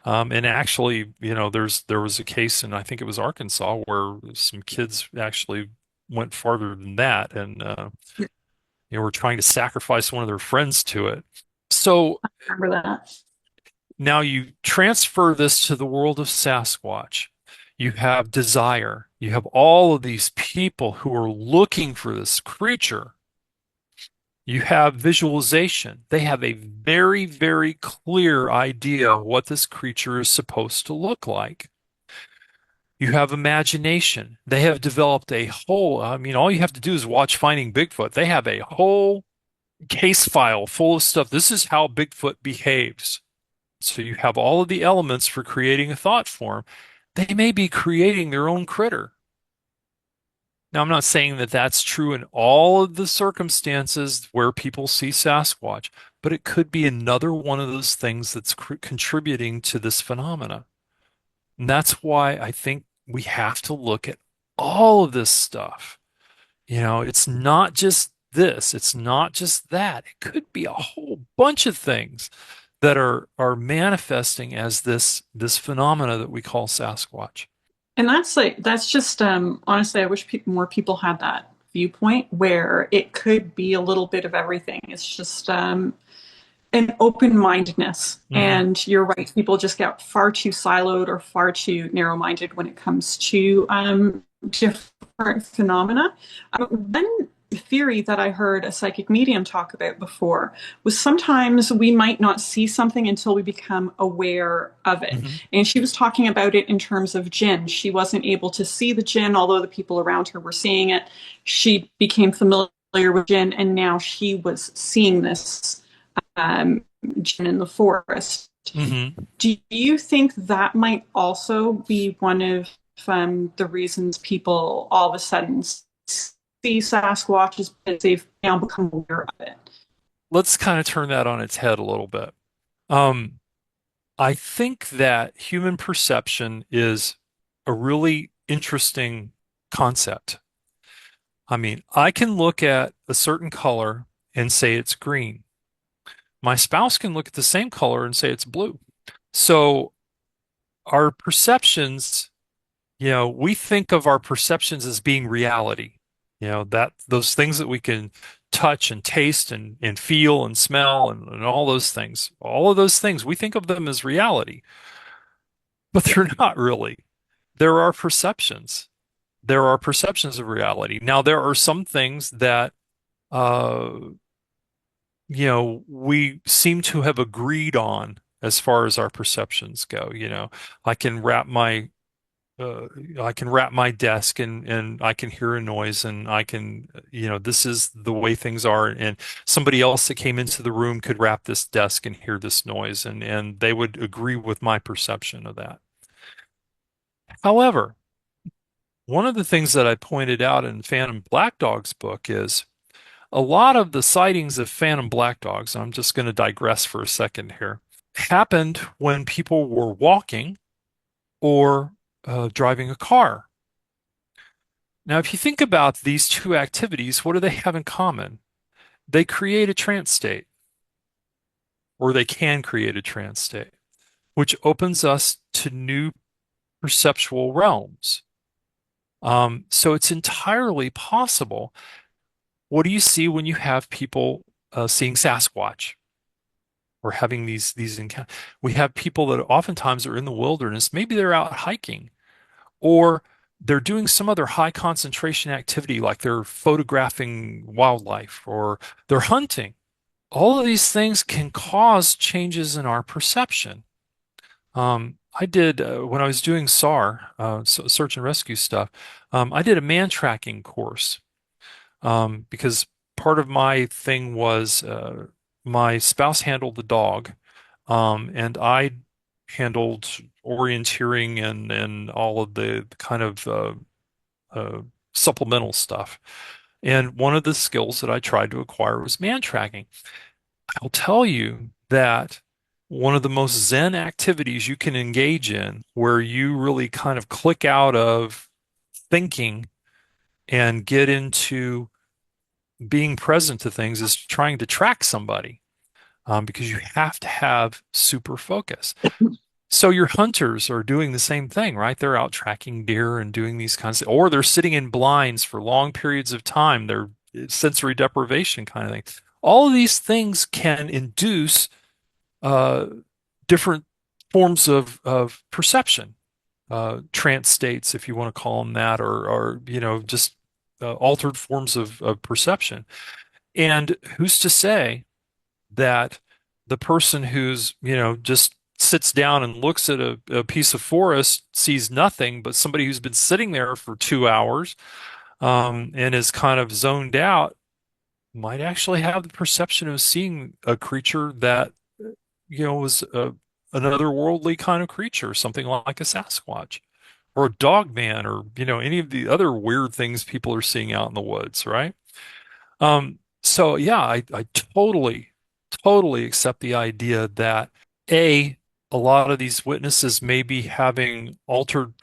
D: And actually, there was a case in, I think it was Arkansas, where some kids actually went farther than that, and were trying to sacrifice one of their friends to it. So
C: Remember that.
D: now you transfer this to the world of Sasquatch. You have desire. You have all of these people who are looking for this creature. You have visualization. They have a very, very clear idea of what this creature is supposed to look like. You have imagination. They have developed a whole, all you have to do is watch Finding Bigfoot. They have a whole case file full of stuff. This is how Bigfoot behaves. So you have all of the elements for creating a thought form. They may be creating their own critter. Now, I'm not saying that that's true in all of the circumstances where people see Sasquatch, but it could be another one of those things that's contributing to this phenomena. And that's why I think we have to look at all of this stuff. It's not just this, it's not just that. It could be a whole bunch of things that are manifesting as this phenomena that we call Sasquatch.
C: And that's just honestly, I wish more people had that viewpoint where it could be a little bit of everything. It's just an open-mindedness.
D: Mm-hmm. And
C: you're right, people just get far too siloed or far too narrow-minded when it comes to different phenomena. One theory that I heard a psychic medium talk about before was sometimes we might not see something until we become aware of it. Mm-hmm. And she was talking about it in terms of jinn. She wasn't able to see the jinn, although the people around her were seeing it. She became familiar with jinn, and now she was seeing this jinn in the forest. Mm-hmm. Do you think that might also be one of the reasons people all of a sudden see Sasquatch is because they've now become aware of it?
D: Let's kind of turn that on its head a little bit. I think that human perception is a really interesting concept. I can look at a certain color and say it's green. My spouse can look at the same color and say it's blue. So our perceptions, we think of our perceptions as being reality. That those things that we can touch and taste and feel and smell and all those things, all of those things, we think of them as reality, but they're not really. There are perceptions. There are perceptions of reality. Now, there are some things that we seem to have agreed on as far as our perceptions go. I can wrap my uh, I can wrap my desk and I can hear a noise and this is the way things are. And somebody else that came into the room could wrap this desk and hear this noise and they would agree with my perception of that. However, one of the things that I pointed out in Phantom Black Dog's book is a lot of the sightings of Phantom Black Dogs, I'm just going to digress for a second here, happened when people were walking or driving a car. Now, if you think about these two activities, what do they have in common? They create a trance state, or they can create a trance state, which opens us to new perceptual realms. So it's entirely possible. What do you see when you have people seeing Sasquatch or having these encounters? We have people that oftentimes are in the wilderness. Maybe they're out hiking, or they're doing some other high concentration activity, like they're photographing wildlife or they're hunting. All of these things can cause changes in our perception. I did when I was doing SAR, search and rescue stuff. I did a man tracking course because part of my thing was my spouse handled the dog, and I handled orienteering and all of the kind of uh, supplemental stuff. And one of the skills that I tried to acquire was man tracking. I'll tell you that one of the most Zen activities you can engage in, where you really kind of click out of thinking and get into being present to things, is trying to track somebody, because you have to have super focus. So your hunters are doing the same thing, right? They're out tracking deer and doing these kinds of, or they're sitting in blinds for long periods of time. They're sensory deprivation kind of thing. All of these things can induce uh, different forms of perception, trance states, if you want to call them that, or just altered forms of perception. And who's to say that the person who's, just sits down and looks at a piece of forest sees nothing, but somebody who's been sitting there for 2 hours and is kind of zoned out might actually have the perception of seeing a creature that, was an otherworldly kind of creature, something like a Sasquatch or a dog man or, any of the other weird things people are seeing out in the woods, right? So yeah, I totally accept the idea that a lot of these witnesses may be having altered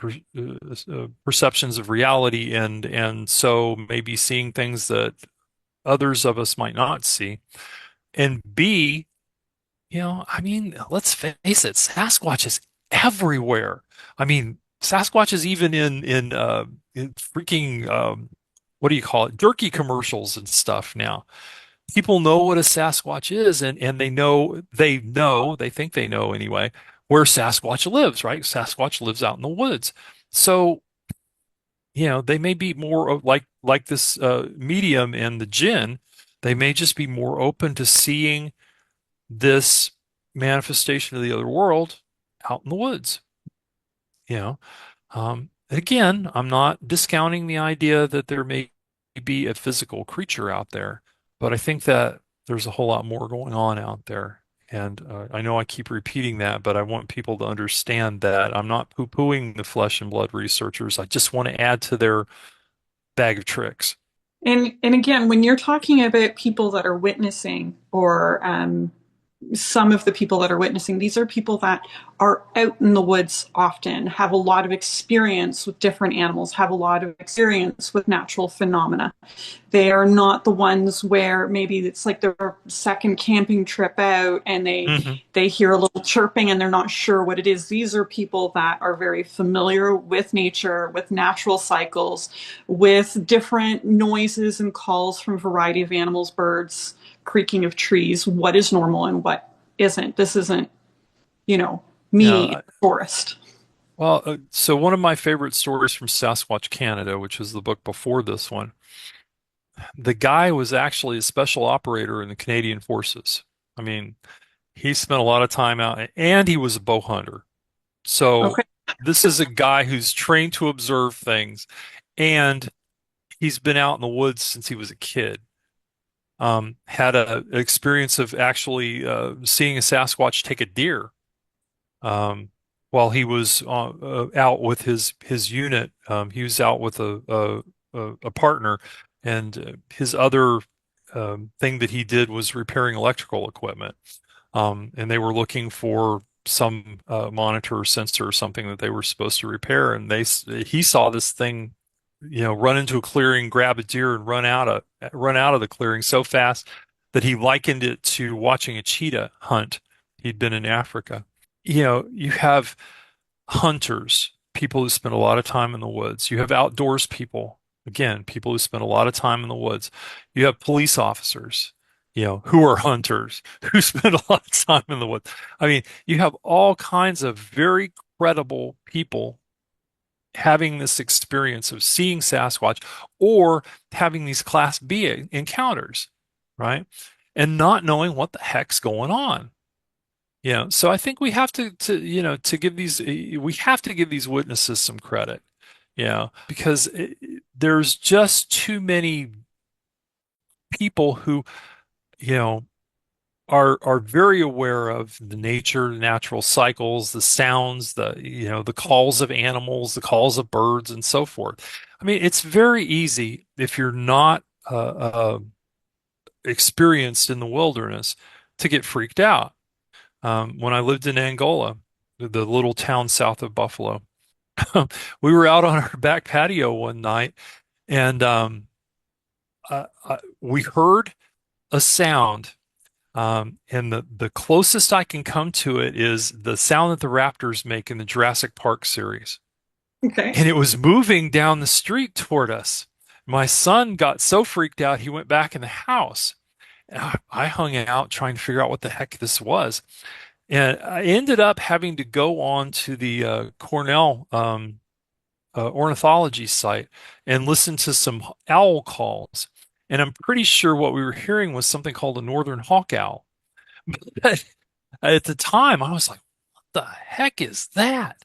D: perceptions of reality and so maybe seeing things that others of us might not see. And B, I mean, let's face it, Sasquatch is everywhere. I mean, Sasquatch is even in freaking what do you call it? Jerky commercials and stuff now. People know what a Sasquatch is, and they think they know anyway, where Sasquatch lives, right? Sasquatch lives out in the woods. So, they may be more like this medium and the jinn, they may just be more open to seeing this manifestation of the other world out in the woods. You know, again, I'm not discounting the idea that there may be a physical creature out there, but I think that there's a whole lot more going on out there. And I know I keep repeating that, but I want people to understand that I'm not poo-pooing the flesh and blood researchers. I just want to add to their bag of tricks.
C: And again, when you're talking about people that are witnessing, or some of the people that are witnessing, these are people that are out in the woods often, have a lot of experience with different animals, have a lot of experience with natural phenomena. They are not the ones where maybe it's like their second camping trip out and
D: Hmm.
C: they hear a little chirping and they're not sure what it is. These are people that are very familiar with nature, with natural cycles, with different noises and calls from a variety of animals, birds, creaking of trees, what is normal and what isn't. This isn't, me in
D: Yeah.
C: the forest.
D: Well, so one of my favorite stories from Sasquatch Canada, which is the book before this one, the guy was actually a special operator in the Canadian Forces. I mean, he spent a lot of time out, and he was a bow hunter. So
C: Okay.
D: this is a guy who's trained to observe things, and he's been out in the woods since he was a kid. Had an experience of actually seeing a Sasquatch take a deer um, while he was out with his unit. He was out with a partner, and his other thing that he did was repairing electrical equipment. And they were looking for some monitor or sensor or something that they were supposed to repair, and he saw this thing, run into a clearing, grab a deer, and run out of the clearing so fast that he likened it to watching a cheetah hunt. He'd been in Africa. You have hunters, people who spend a lot of time in the woods. You have outdoors people, again, people who spend a lot of time in the woods. You have police officers, who are hunters, who spend a lot of time in the woods. I mean, you have all kinds of very credible people having this experience of seeing Sasquatch or having these Class B encounters, right? And not knowing what the heck's going on. So I think we have to give these witnesses some credit, because there's just too many people who, you know, are very aware of the nature, the natural cycles, the sounds, the calls of animals, the calls of birds, and so forth. I mean, it's very easy if you're not experienced in the wilderness to get freaked out. When I lived in Angola, the little town south of Buffalo, we were out on our back patio one night, and we heard a sound. And the closest I can come to it is the sound that the raptors make in the Jurassic Park series.
C: Okay.
D: And it was moving down the street toward us. My son got so freaked out, he went back in the house. And I hung out trying to figure out what the heck this was. And I ended up having to go on to the Cornell ornithology site and listen to some owl calls. And I'm pretty sure what we were hearing was something called a northern hawk owl. But at the time, I was like, what the heck is that?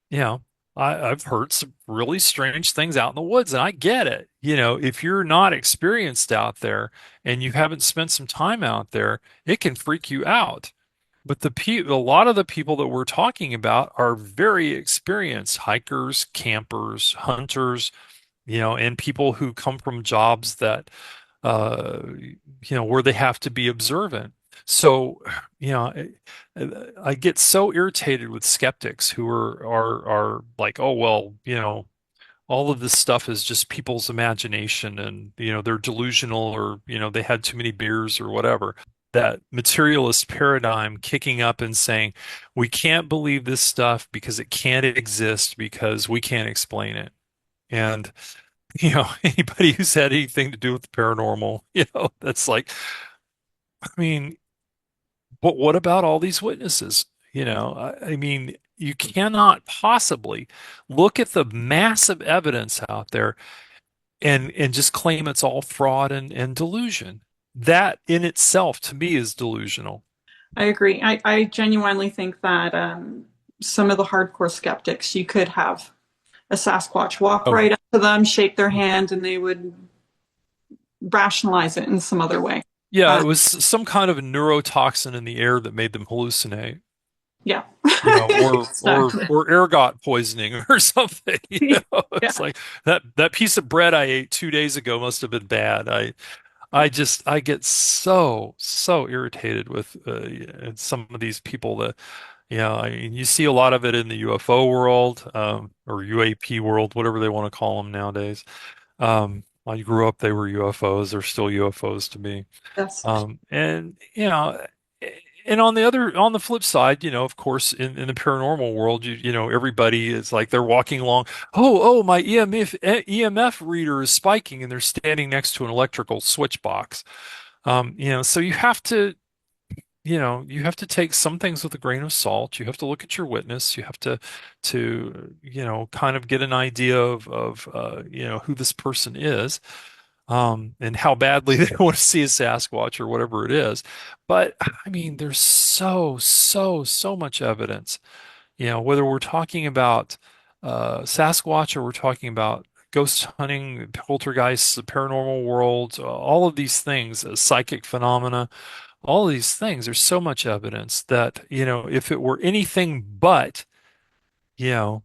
D: You know, I've heard some really strange things out in the woods, and I get it. If you're not experienced out there and you haven't spent some time out there, it can freak you out. But a lot of the people that we're talking about are very experienced hikers, campers, hunters, and people who come from jobs that, where they have to be observant. So, I get so irritated with skeptics who are like, oh, well, all of this stuff is just people's imagination and, they're delusional or, they had too many beers or whatever. That materialist paradigm kicking up and saying, we can't believe this stuff because it can't exist because we can't explain it. And, anybody who's had anything to do with the paranormal, that's like, I mean, but what about all these witnesses? I mean, you cannot possibly look at the massive evidence out there and just claim it's all fraud and delusion. That in itself, to me, is delusional.
C: I agree. I genuinely think that some of the hardcore skeptics, you could have a Sasquatch walk
D: Oh,
C: right up to them, shake their hand, and they would rationalize it in some other way.
D: yeah,
C: Uh,
D: it was some kind of a neurotoxin in the air that made them hallucinate.
C: yeah.
D: Or
C: Exactly.
D: ergot poisoning or something. It's
C: Yeah.
D: like that piece of bread I ate 2 days ago must have been bad. I get so irritated with some of these people that, I mean, you see a lot of it in the UFO world, or UAP world, whatever they want to call them nowadays. I grew up, they were UFOs. They're still UFOs to me.
C: Yes.
D: And and on the flip side, of course, in the paranormal world, everybody is like they're walking along. Oh, my EMF reader is spiking, and they're standing next to an electrical switch box. So you have to take some things with a grain of salt. You have to look at your witness. You have to kind of get an idea of who this person is. and how badly they want to see a Sasquatch or whatever it is. But I mean, there's so much evidence. Whether we're talking about Sasquatch or we're talking about ghost hunting, poltergeists, the paranormal world, all of these things, psychic phenomena, all of these things, there's so much evidence that, if it were anything but, you know,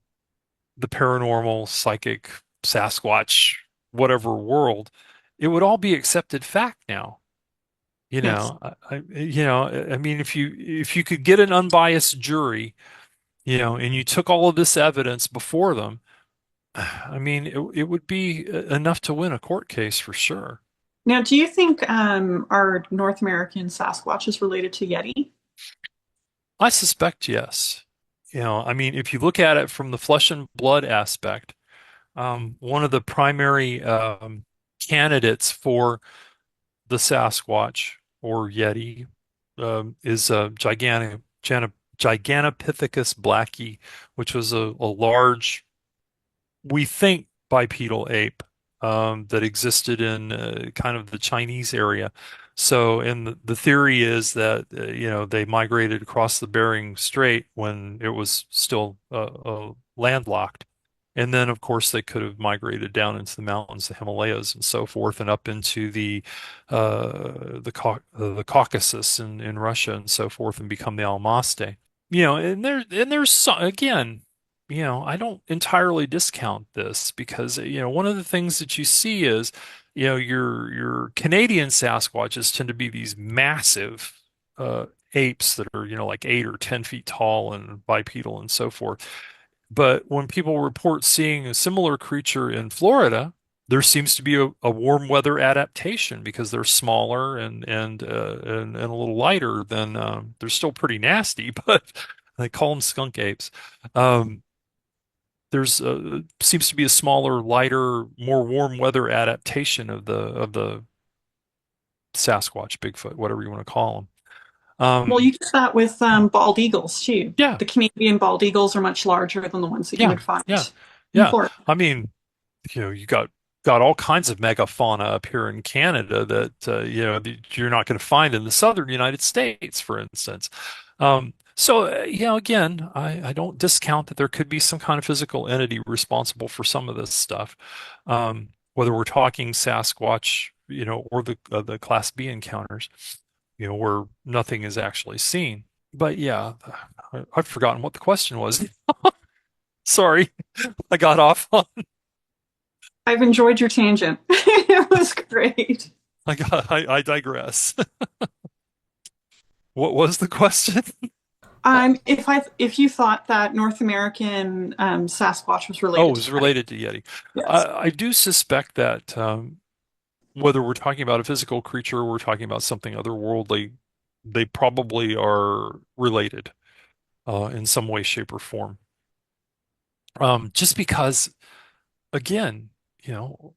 D: the paranormal, psychic, Sasquatch, whatever world, it would all be accepted fact now.
C: Yes.
D: I mean, if you could get an unbiased jury, and you took all of this evidence before them, I mean, it would be enough to win a court case for sure.
C: Now, do you think our North American Sasquatch is related to Yeti?
D: I suspect yes. I mean, if you look at it from the flesh and blood aspect, one of the primary candidates for the Sasquatch or Yeti is Gigantopithecus blacki, which was a large, we think, bipedal ape that existed in kind of the Chinese area. So, and the theory is that they migrated across the Bering Strait when it was still landlocked, and then of course they could have migrated down into the mountains, the Himalayas, and so forth, and up into the Caucasus in Russia and so forth, and become the Almaste. And there's again, I don't entirely discount this because, one of the things that you see is, your Canadian Sasquatches tend to be these massive apes that are, like 8 or 10 feet tall and bipedal and so forth. But when people report seeing a similar creature in Florida, there seems to be a warm weather adaptation because they're smaller and a little lighter than they're still pretty nasty, but they call them skunk apes. Um, there's seems to be a smaller, lighter, more warm weather adaptation of the Sasquatch, Bigfoot, whatever you want to call them.
C: Well, you get that with bald eagles too.
D: Yeah,
C: The Canadian bald eagles are much larger than the ones that you
D: yeah,
C: would find
D: yeah,
C: in
D: yeah.
C: Florida.
D: I mean, you got all kinds of megafauna up here in Canada that that you're not going to find in the southern United States, for instance. So again, I don't discount that there could be some kind of physical entity responsible for some of this stuff, whether we're talking Sasquatch, or the Class B encounters, where nothing is actually seen. But yeah, I've forgotten what the question was. Sorry, I got off on.
C: I've enjoyed your tangent. It was great.
D: I digress. What was the question?
C: If you thought that North American Sasquatch was
D: Oh, it
C: related to
D: was
C: Yeti,
D: related to Yeti.
C: yes.
D: I do suspect that whether we're talking about a physical creature or we're talking about something otherworldly, they probably are related in some way, shape, or form. Just because, again,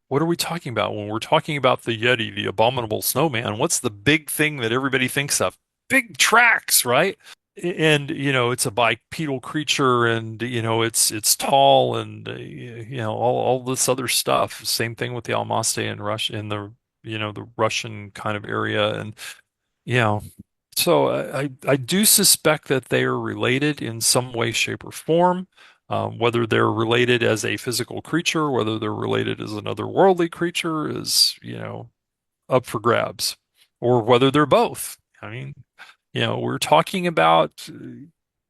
D: what are we talking about when we're talking about the Yeti, the abominable snowman? What's the big thing that everybody thinks of? Big tracks, right? And it's a bipedal creature, and it's tall, and all this other stuff. Same thing with the Almaste in Russia, in the Russian kind of area, and you know so I do suspect that they are related in some way, shape, or form. Whether they're related as a physical creature, whether they're related as another worldly creature is, up for grabs, or whether they're both. I mean, we're talking about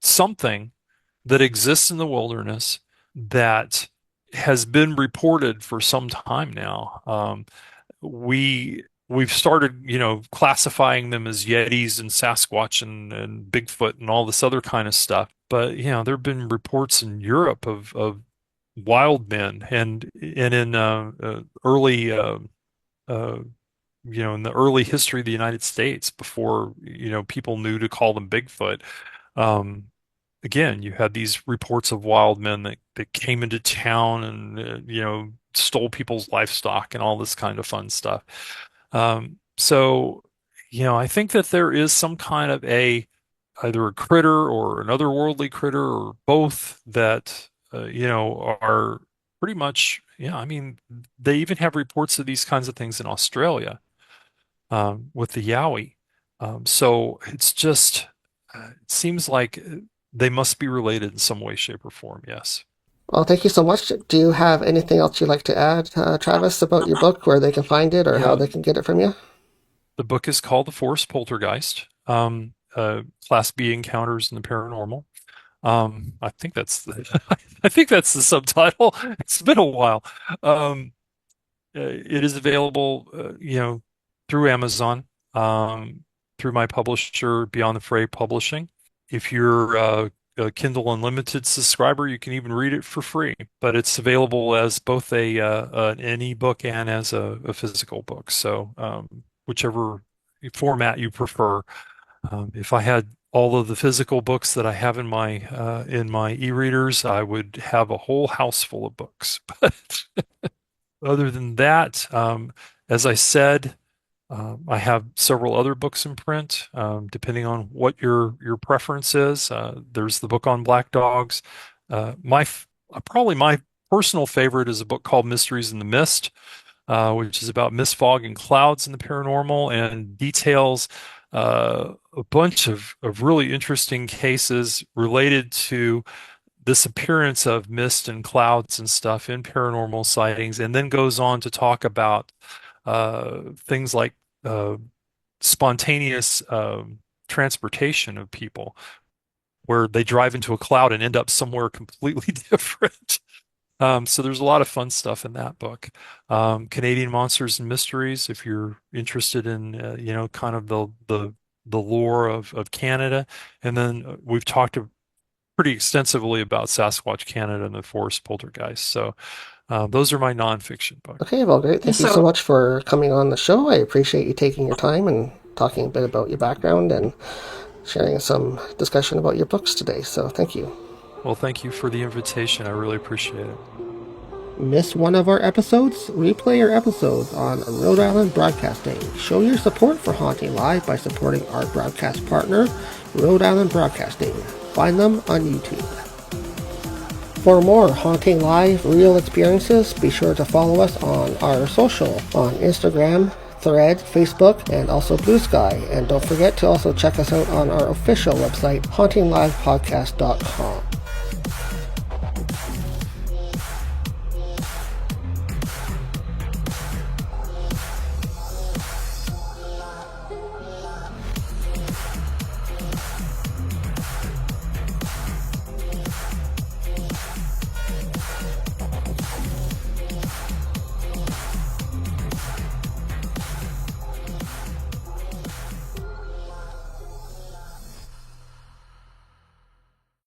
D: something that exists in the wilderness that has been reported for some time now. We've started, classifying them as Yetis and Sasquatch and Bigfoot and all this other kind of stuff. But there have been reports in Europe of wild men, and in early uh, in the early history of the United States, before people knew to call them Bigfoot. Um, Again, you had these reports of wild men that came into town and stole people's livestock and all this kind of fun stuff. So I think that there is some kind of either a critter or another worldly critter or both that are pretty much Yeah, I mean, they even have reports of these kinds of things in Australia with the Yowie. So it's just, it seems like they must be related in some way, shape, or form. Yes.
A: Well, thank you so much. Do you have anything else you'd like to add, Travis, about your book, where they can find it or how
D: Yeah,
A: they can get it from you?
D: the book is called The Forest Poltergeist, Class B Encounters in the Paranormal. I think that's I think that's the subtitle. It's been a while. It is available, through Amazon, through my publisher, Beyond the Fray Publishing. If you're a Kindle Unlimited subscriber, you can even read it for free. But it's available as both an ebook and as a physical book. So whichever format you prefer. If I had all of the physical books that I have in my e-readers, I would have a whole house full of books. But other than that, as I said, I have several other books in print, depending on what your preference is. There's the book on black dogs. Probably my personal favorite is a book called Mysteries in the Mist, which is about mist, fog, and clouds in the paranormal, and details a bunch of really interesting cases related to this appearance of mist and clouds and stuff in paranormal sightings, and then goes on to talk about things like spontaneous transportation of people, where they drive into a cloud and end up somewhere completely different. So there's a lot of fun stuff in that book. Canadian Monsters and Mysteries, if you're interested in, kind of the lore of Canada. And then we've talked pretty extensively about Sasquatch Canada and the Forest Poltergeist. So those are my nonfiction books.
A: Okay, well, great. Thank you so much for coming on the show. I appreciate you taking your time and talking a bit about your background and sharing some discussion about your books today. So thank you.
D: Well, thank you for the invitation. I really appreciate it.
A: Miss one of our episodes? Replay our episodes on Rhode Island Broadcasting. Show your support for Haunting Live by supporting our broadcast partner, Rhode Island Broadcasting. Find them on YouTube. For more Haunting Live real experiences, be sure to follow us on our social on Instagram, Thread, Facebook, and also Blue Sky. And don't forget to also check us out on our official website, HauntingLivePodcast.com.